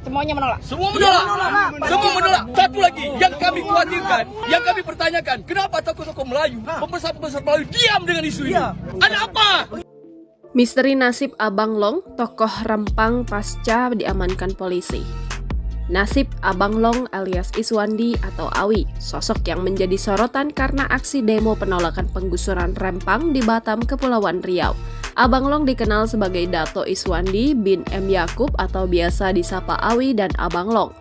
Semuanya menolak. Semua menolak. Semua menolak. Satu lagi yang kami khawatirkan, yang kami pertanyakan, kenapa tokoh-tokoh Melayu, pembesar-pembesar Melayu diam dengan isu ini? Ada apa? Misteri nasib Abang Long, tokoh Rempang pasca diamankan polisi. Nasib Abang Long alias Iswandi atau Awi, sosok yang menjadi sorotan karena aksi demo penolakan penggusuran Rempang di Batam, Kepulauan Riau. Abang Long dikenal sebagai Dato Iswandi bin M. Yakub atau biasa disapa Awi dan Abang Long.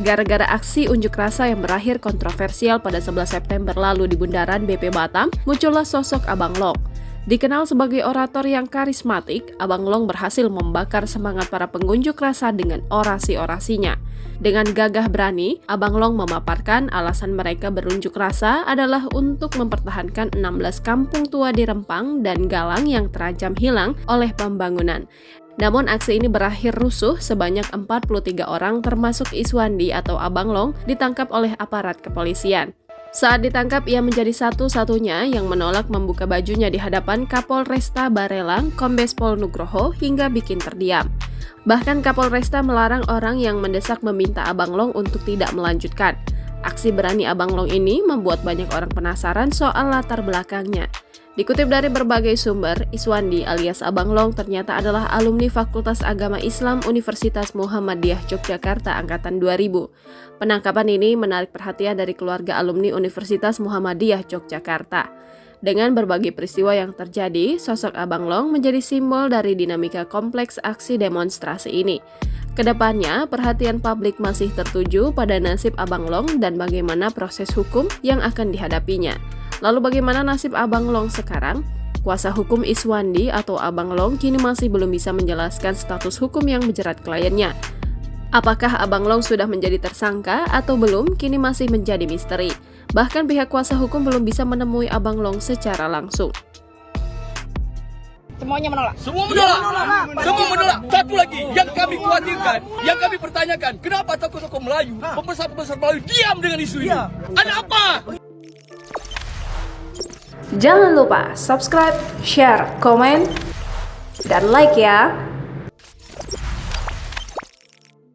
Gara-gara aksi unjuk rasa yang berakhir kontroversial pada 11 September lalu di Bundaran BP Batam, muncullah sosok Abang Long. Dikenal sebagai orator yang karismatik, Abang Long berhasil membakar semangat para pengunjuk rasa dengan orasi-orasinya. Dengan gagah berani, Abang Long memaparkan alasan mereka berunjuk rasa adalah untuk mempertahankan 16 kampung tua di Rempang dan Galang yang terancam hilang oleh pembangunan. Namun aksi ini berakhir rusuh, sebanyak 43 orang termasuk Iswandi atau Abang Long ditangkap oleh aparat kepolisian. Saat ditangkap, ia menjadi satu-satunya yang menolak membuka bajunya di hadapan Kapolresta Barelang, Kombes Pol Nugroho, hingga bikin terdiam. Bahkan Kapolresta melarang orang yang mendesak meminta Abang Long untuk tidak melanjutkan. Aksi berani Abang Long ini membuat banyak orang penasaran soal latar belakangnya. Dikutip dari berbagai sumber, Iswandi alias Abang Long ternyata adalah alumni Fakultas Agama Islam Universitas Muhammadiyah Yogyakarta angkatan 2000. Penangkapan ini menarik perhatian dari keluarga alumni Universitas Muhammadiyah Yogyakarta. Dengan berbagai peristiwa yang terjadi, sosok Abang Long menjadi simbol dari dinamika kompleks aksi demonstrasi ini. Kedepannya, perhatian publik masih tertuju pada nasib Abang Long dan bagaimana proses hukum yang akan dihadapinya. Lalu bagaimana nasib Abang Long sekarang? Kuasa hukum Iswandi atau Abang Long kini masih belum bisa menjelaskan status hukum yang menjerat kliennya. Apakah Abang Long sudah menjadi tersangka atau belum kini masih menjadi misteri. Bahkan pihak kuasa hukum belum bisa menemui Abang Long secara langsung. Semuanya menolak. Semua menolak. Semua menolak. Satu lagi yang kami khawatirkan, yang kami pertanyakan, kenapa tokoh-tokoh Melayu, pembesar-pembesar Melayu diam dengan isu ini? Ada apa? Jangan lupa subscribe, share, komen, dan like ya!